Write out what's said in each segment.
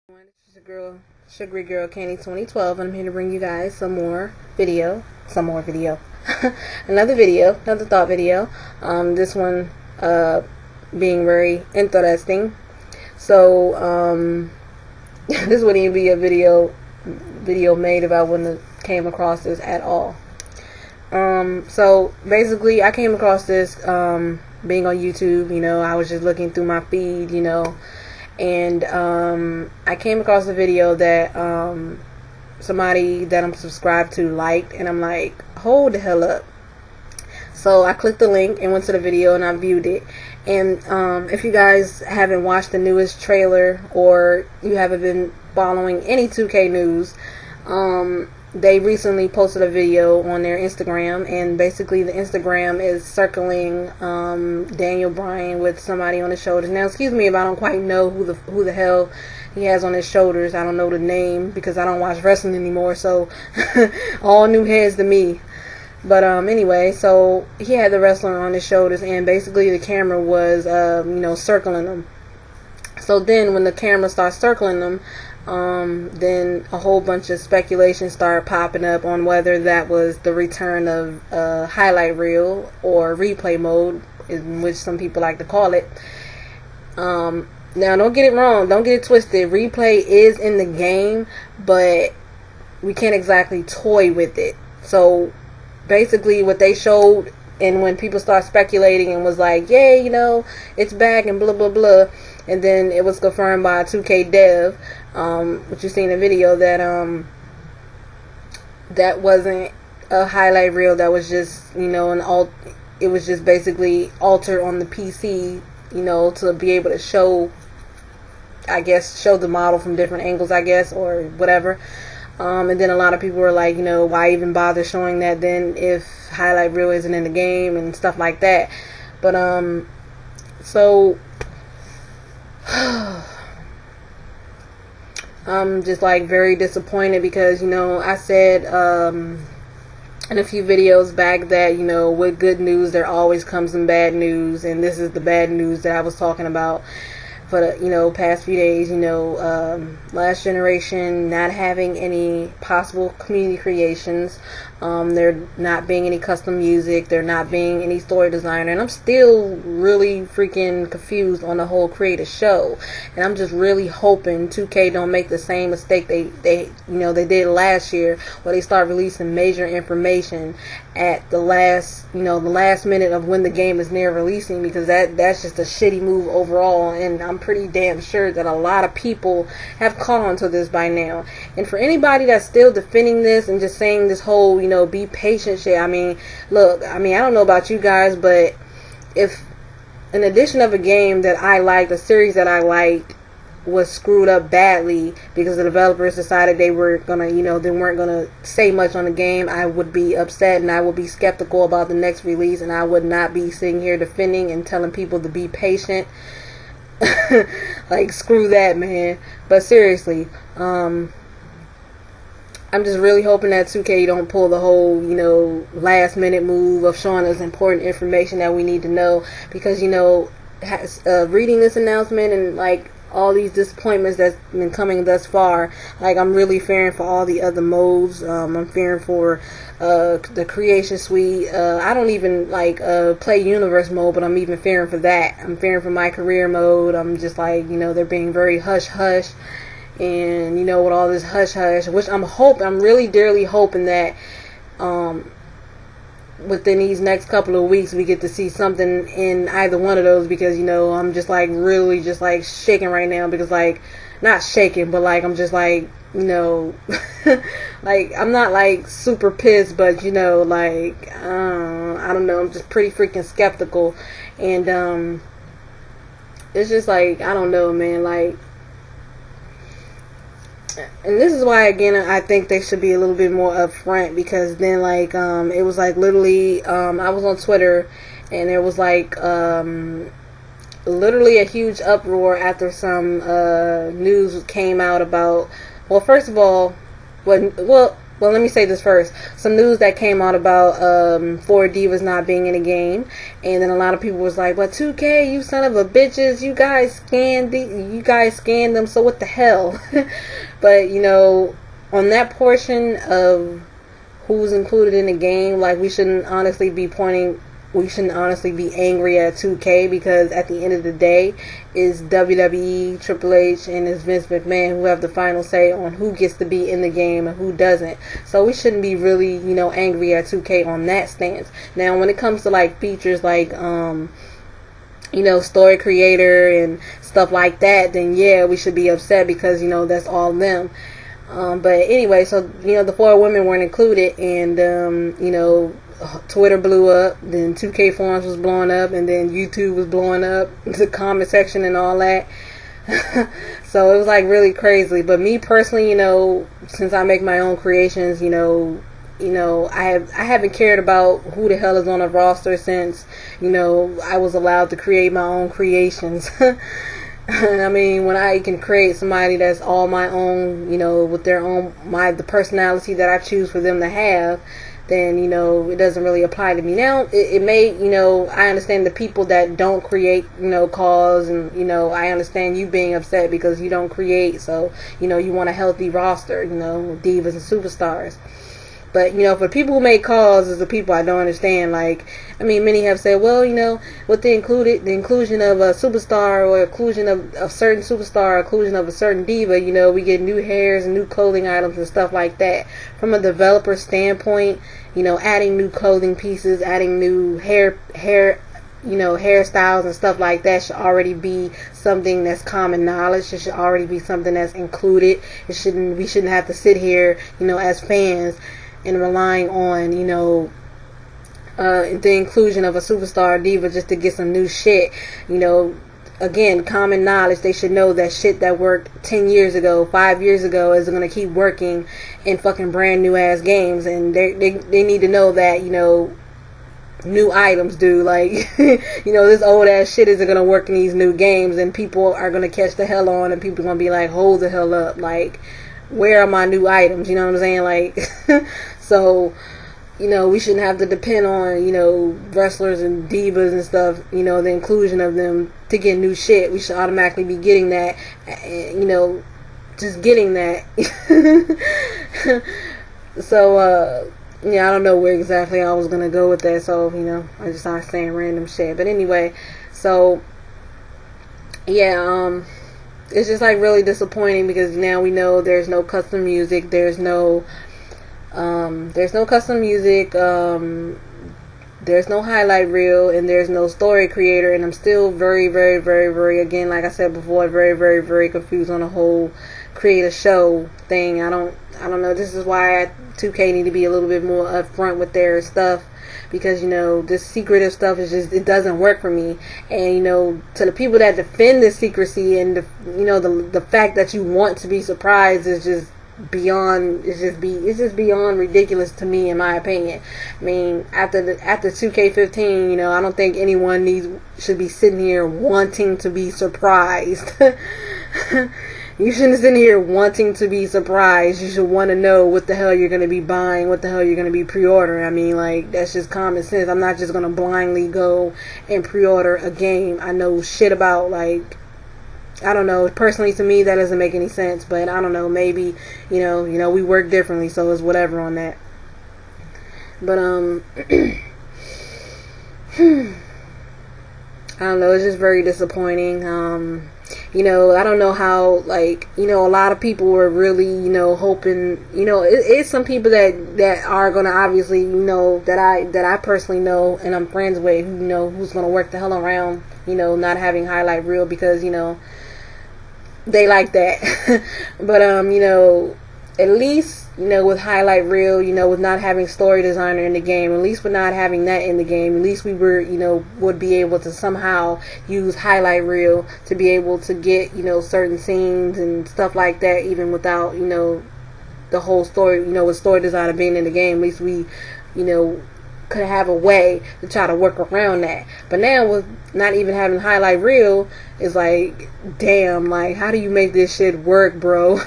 This is your girl, Sugary Girl Candy 2012, and I'm here to bring you guys some more video, another thought video. This one being very interesting. So this wouldn't even be a video made if I wouldn't have came across this at all. So basically, I came across this being on YouTube. I was just looking through my feed, and I came across a video that somebody that I'm subscribed to liked, and I'm like, hold the hell up. So I clicked the link and went to the video and I viewed it. And if you guys haven't watched the newest trailer, or you haven't been following any 2K news, they recently posted a video on their Instagram, and basically the Instagram is circling Daniel Bryan with somebody on his shoulders. Now, excuse me if I don't quite know who the hell he has on his shoulders. I don't know the name because I don't watch wrestling anymore, so all new heads to me. But anyway, so he had the wrestler on his shoulders, and basically the camera was circling him. So then when the camera starts circling them, then a whole bunch of speculation started popping up on whether that was the return of highlight reel or replay mode, in which some people like to call it. Now, don't get it wrong, don't get it twisted. Replay is in the game, but we can't exactly toy with it. So basically what they showed, and when people start speculating and was like, yay, it's back and blah blah blah, and then it was confirmed by a 2K dev, which you see in the video, that that wasn't a highlight reel, that was just it was just basically altered on the PC, to be able to show the model from different angles, or whatever. And then a lot of people were like, why even bother showing that then if highlight reel isn't in the game and stuff like that. But so I'm just very disappointed because I said in a few videos back that with good news there always comes some bad news, and this is the bad news that I was talking about for the past few days. Last generation not having any possible community creations, there not being any custom music, there not being any story designer, and I'm still really freaking confused on the whole create a show. And I'm just really hoping 2K don't make the same mistake they did last year, where they start releasing major information at the last minute of when the game is near releasing, because that's just a shitty move overall. And I'm pretty damn sure that a lot of people have caught on to this by now. And for anybody that's still defending this and just saying this whole be patient shit, look, I don't know about you guys, but if an edition of a game that I liked, a series that I liked, was screwed up badly because the developers decided they were gonna, they weren't gonna say much on the game, I would be upset and I would be skeptical about the next release, and I would not be sitting here defending and telling people to be patient. Screw that, man. But seriously, I'm just really hoping that 2K don't pull the whole, last minute move of showing us important information that we need to know, because, reading this announcement and all these disappointments that's been coming thus far, I'm really fearing for all the other modes. I'm fearing for the creation suite. I don't even play universe mode, but I'm even fearing for that. I'm fearing for my career mode. I'm just they're being very hush hush, and with all this hush hush, which I'm really dearly hoping that within these next couple of weeks we get to see something in either one of those, because I'm just really just shaking right now, because not shaking, but I'm just I'm not super pissed, but I don't know, I'm just pretty freaking skeptical. And it's just I don't know, man, and this is why, again, I think they should be a little bit more upfront, because then it was literally I was on Twitter, and there was literally a huge uproar after some news came out about, well, first of all, well, let me say this first. Some news that came out about 4 Divas not being in the game, and then a lot of people was like, "But 2K, you son of a bitches, you guys scanned them. So what the hell?" But on that portion of who's included in the game, like we shouldn't honestly be angry at 2K, because at the end of the day, it's WWE, Triple H, and it's Vince McMahon who have the final say on who gets to be in the game and who doesn't. So we shouldn't be really, angry at 2K on that stance. Now, when it comes to like features like story creator and stuff like that, then yeah, we should be upset, because that's all them. But anyway, so the 4 women weren't included, and Twitter blew up, then 2K forums was blowing up, and then YouTube was blowing up, the comment section and all that. So it was like really crazy. But me personally, since I make my own creations, I haven't cared about who the hell is on the roster since I was allowed to create my own creations. I mean, when I can create somebody that's all my own, with the personality that I choose for them to have, then it doesn't really apply to me. Now it may, I understand the people that don't create calls, and I understand you being upset because you don't create, so you want a healthy roster, divas and superstars. But for people who make calls, is the people I don't understand. Like, I mean, many have said, well, with the inclusion of a superstar, or inclusion of a certain superstar, or inclusion of a certain diva, we get new hairs and new clothing items and stuff like that. From a developer standpoint, adding new clothing pieces, adding new hairstyles and stuff like that should already be something that's common knowledge. It should already be something that's included. We shouldn't have to sit here, as fans, and relying on, the inclusion of a superstar diva just to get some new shit. Again, common knowledge, they should know that shit that worked 10 years ago, 5 years ago, is going to keep working in fucking brand new ass games. And they need to know that, new items do. Like, this old ass shit isn't going to work in these new games, and people are going to catch the hell on, and people are going to be like, hold the hell up. Like, where are my new items? You know what I'm saying? Like, so, we shouldn't have to depend on, wrestlers and divas and stuff, the inclusion of them to get new shit. We should automatically be getting that, just getting that. So, I don't know where exactly I was going to go with that, so, I just started saying random shit. But anyway, so, yeah, it's just like really disappointing, because now we know there's no custom music, there's no custom music, there's no highlight reel, and there's no story creator, and I'm still very, very, very, very, again, like I said before, very, very, very confused on the whole create a show thing. I don't know. This is why 2K need to be a little bit more upfront with their stuff, because this secretive stuff is just, it doesn't work for me. And to the people that defend this secrecy, and the fact that you want to be surprised is just beyond, it's just beyond ridiculous to me, in my opinion. I mean, after 2K15, I don't think anyone should be sitting here wanting to be surprised. You shouldn't sit here wanting to be surprised. You should want to know what the hell you're going to be buying, what the hell you're going to be pre-ordering. I mean, like, that's just common sense. I'm not just going to blindly go and pre-order a game I know shit about. Like, I don't know. Personally, to me, that doesn't make any sense. But I don't know. Maybe, we work differently, so it's whatever on that. But, I don't know. It's just very disappointing. I don't know how, like, a lot of people were really, hoping, it's some people that are going to obviously, that I personally know and I'm friends with, who's going to work the hell around, not having highlight reel, because, they like that. But, at least, with highlight reel, with not having story designer in the game, at least with not having that in the game, at least we were, would be able to somehow use highlight reel to be able to get, certain scenes and stuff like that, even without, the whole story, with story designer being in the game. At least we, could have a way to try to work around that. But now with not even having highlight reel, it's like, damn, like, how do you make this shit work, bro?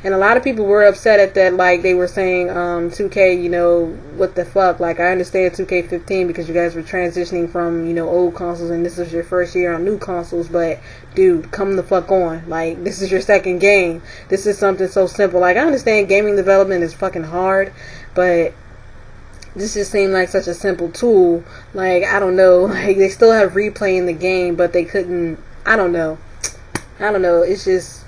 And a lot of people were upset at that, like they were saying 2K, you know, what the fuck. Like, I understand 2K15 because you guys were transitioning from, you know, old consoles and this was your first year on new consoles, but dude, come the fuck on. Like, this is your second game. This is something so simple. Like, I understand gaming development is fucking hard, but this just seemed like such a simple tool. Like, I don't know, like they still have replay in the game, but they couldn't. I don't know. It's just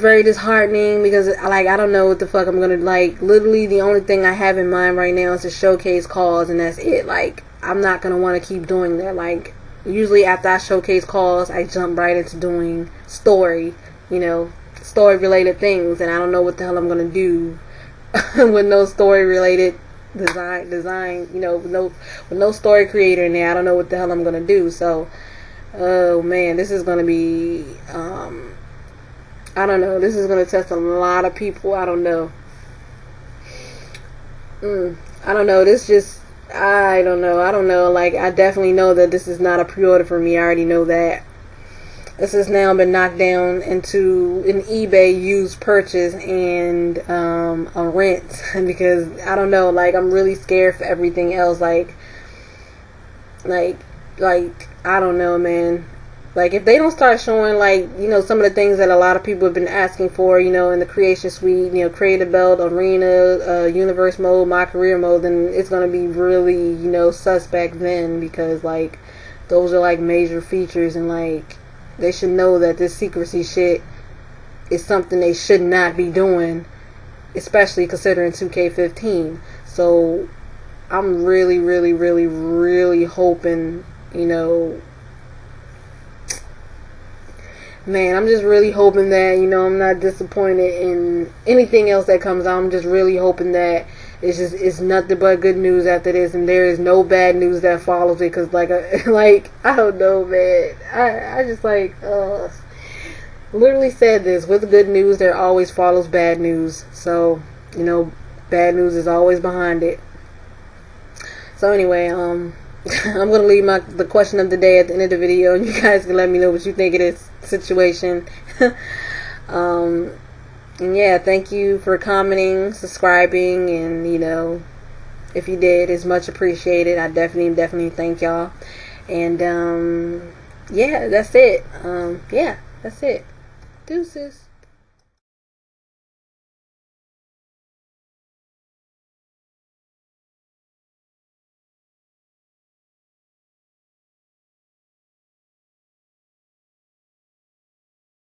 very disheartening because, like, I don't know what the fuck I'm gonna, like, literally the only thing I have in mind right now is to showcase calls, and that's it. Like, I'm not gonna want to keep doing that. Like, usually after I showcase calls, I jump right into doing story, you know, story related things, and I don't know what the hell I'm gonna do with no story related design, you know, with no story creator in there. I don't know what the hell I'm gonna do. So, oh man, this is gonna be I don't know. This is going to test a lot of people. I don't know. I don't know. I don't know. Like, I definitely know that this is not a pre-order for me. I already know that. This has now been knocked down into an eBay used purchase and a rent. Because, I don't know. Like, I'm really scared for everything else. Like, I don't know, man. Like, if they don't start showing, like, you know, some of the things that a lot of people have been asking for, you know, in the creation suite, you know, creative belt, arena, universe mode, my career mode, then it's going to be really, you know, suspect then, because, like, those are, like, major features, and, like, they should know that this secrecy shit is something they should not be doing, especially considering 2K15. So, I'm really, really, really, really hoping, you know, man, I'm just really hoping that, you know, I'm not disappointed in anything else that comes out. I'm just really hoping that it's nothing but good news after this, and there is no bad news that follows it. Cause like I don't know, man. I just literally said this: with good news, there always follows bad news. So, you know, bad news is always behind it. So anyway, I'm gonna leave the question of the day at the end of the video, and you guys can let me know what you think of this situation. And yeah, thank you for commenting, subscribing, and, you know, if you did, it's much appreciated. I definitely thank y'all. And yeah, that's it. Deuces.